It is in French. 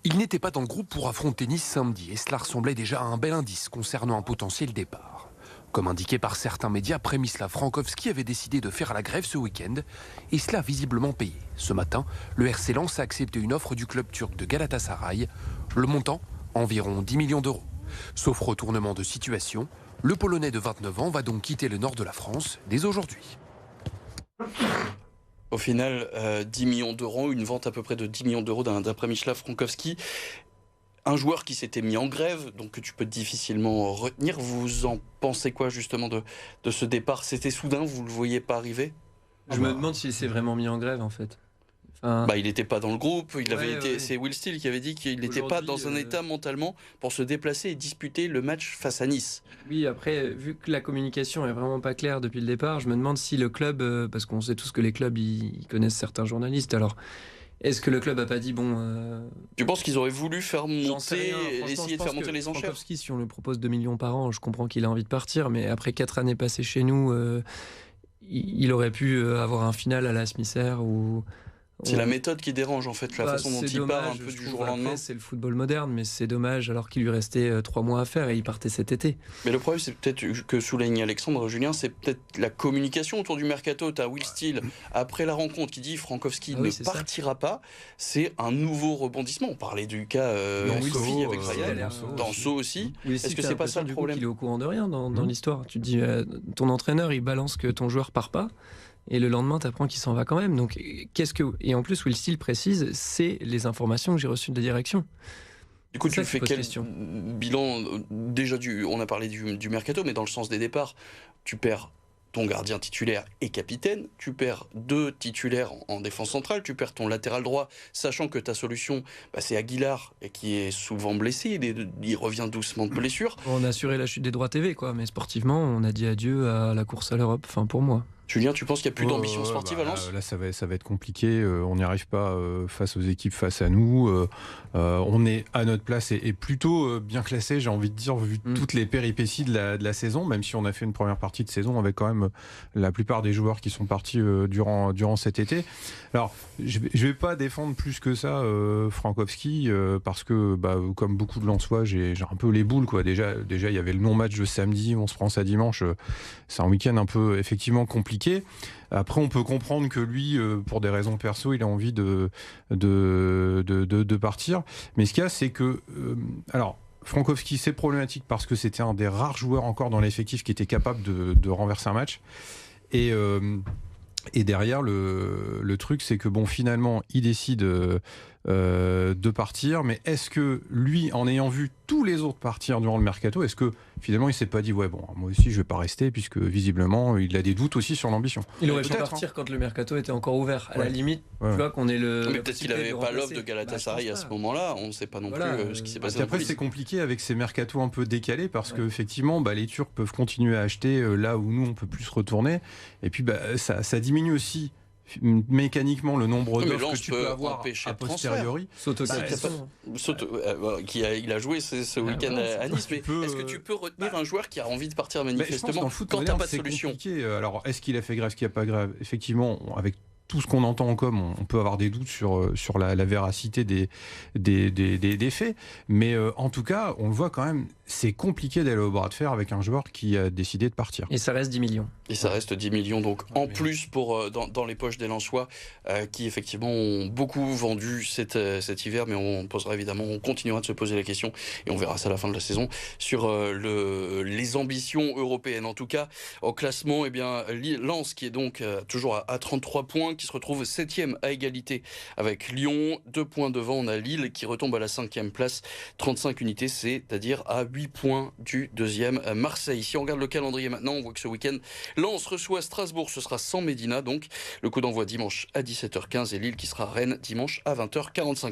Il n'était pas dans le groupe pour affronter Nice samedi et cela ressemblait déjà à un bel indice concernant un potentiel départ. Comme indiqué par certains médias, Przemysław Frankowski avait décidé de faire la grève ce week-end et cela a visiblement payé. Ce matin, le RC Lens a accepté une offre du club turc de Galatasaray. Le montant, environ 10 millions d'euros. Sauf retournement de situation, le Polonais de 29 ans va donc quitter le nord de la France dès aujourd'hui. Au final, 10 millions d'euros, une vente à peu près de 10 millions d'euros d'un Przemysław Frankowski. Un joueur qui s'était mis en grève, donc que tu peux difficilement retenir. Vous en pensez quoi justement de ce départ? C'était soudain, vous ne le voyez pas arriver? Je me demande s'il s'est vraiment mis en grève en fait. Il n'était pas dans le groupe, c'est Will Steele qui avait dit qu'il n'était pas dans un état mentalement pour se déplacer et disputer le match face à Nice. Oui, après, vu que la communication est vraiment pas claire depuis le départ, je me demande si le club, parce qu'on sait tous que les clubs ils connaissent certains journalistes, alors est-ce que le club a pas dit Tu penses qu'ils auraient voulu faire monter, essayer de faire monter les enchères? Frankowski, si on lui propose 2 millions par an, je comprends qu'il a envie de partir, mais après 4 années passées chez nous, il aurait pu avoir un final à la Smisser ou... C'est la méthode qui dérange en fait, la façon dont il part un peu du jour au lendemain. C'est le football moderne, mais c'est dommage alors qu'il lui restait 3 mois à faire et il partait cet été. Mais le problème, c'est peut-être que souligne Alexandre, Julien, c'est peut-être la communication autour du mercato. Tu as Will Steele, après la rencontre, qui dit Frankowski ne partira pas. C'est un nouveau rebondissement. On parlait du cas Sophie avec Ryan, Danso aussi. Est-ce que c'est pas ça le problème? Il est au courant de rien dans l'histoire. Tu te dis, ton entraîneur, il balance que ton joueur part pas. Et le lendemain, tu apprends qu'il s'en va quand même. Donc, Et en plus, Will Steele précise, c'est les informations que j'ai reçues de la direction. Du coup, tu fais quel bilan? Déjà, on a parlé du mercato, mais dans le sens des départs, tu perds ton gardien titulaire et capitaine, tu perds 2 titulaires en défense centrale, tu perds ton latéral droit, sachant que ta solution, c'est Aguilar, qui est souvent blessé, il revient doucement de blessure. On a assuré la chute des droits TV, mais sportivement, on a dit adieu à la course à l'Europe, pour moi. Julien, tu penses qu'il n'y a plus d'ambition sportive à Lens? Là, ça va être compliqué. On n'y arrive pas face aux équipes face à nous. On est à notre place et plutôt bien classé, j'ai envie de dire, vu toutes les péripéties de la saison, même si on a fait une première partie de saison avec quand même la plupart des joueurs qui sont partis durant cet été. Alors, je ne vais pas défendre plus que ça Frankowski, parce que, comme beaucoup de Lensois, j'ai un peu les boules, quoi. Déjà, il y avait le non-match de samedi, on se prend ça dimanche. C'est un week-end un peu, effectivement, compliqué. Après, on peut comprendre que lui, pour des raisons perso, il a envie de partir. Mais ce qu'il y a, c'est que... Frankowski, c'est problématique parce que c'était un des rares joueurs encore dans l'effectif qui était capable de renverser un match. Et derrière, le truc, c'est que finalement, il décide de partir. Mais est-ce que lui, en ayant vu tous les autres partir durant le mercato, est-ce que finalement, il s'est pas dit moi aussi, je vais pas rester, puisque visiblement, il a des doutes aussi sur l'ambition. Il aurait pu partir quand le mercato était encore ouvert. À la limite, tu vois qu'on est le... Mais peut-être qu'il n'avait pas l'offre de Galatasaray à ce moment-là. On ne sait pas non plus ce qui s'est passé. Après, c'est compliqué avec ces mercatos un peu décalés, parce que effectivement, les Turcs peuvent continuer à acheter là où nous, on peut plus se retourner. Et puis, ça diminue aussi mécaniquement le nombre d'offres que tu peux avoir a posteriori. Il a joué ce week-end à Nice, mais est-ce que tu peux retenir un joueur qui a envie de partir manifestement quand t'as pas de solution? Compliqué. Alors, est-ce qu'il a fait grève, est-ce qu'il n'y a pas grève? Effectivement, avec tout ce qu'on entend en com, on peut avoir des doutes sur la véracité des faits, mais en tout cas, on le voit quand même, c'est compliqué d'aller au bras de fer avec un joueur qui a décidé de partir. Et ça reste 10 millions. Et ça reste 10 millions, donc plus dans les poches des Lensois, qui effectivement ont beaucoup vendu cet hiver, mais on continuera de se poser la question, et on verra ça à la fin de la saison, sur les ambitions européennes. En tout cas, au classement, Lens qui est donc toujours à 33 points, qui se retrouve 7e à égalité avec Lyon, 2 points devant. On a Lille qui retombe à la 5e place, 35 unités, c'est-à-dire à 8 points du 2e Marseille. Si on regarde le calendrier maintenant, on voit que ce week-end, Lens reçoit Strasbourg, ce sera sans Medina, donc le coup d'envoi dimanche à 17h15, et Lille qui sera à Rennes dimanche à 20h45.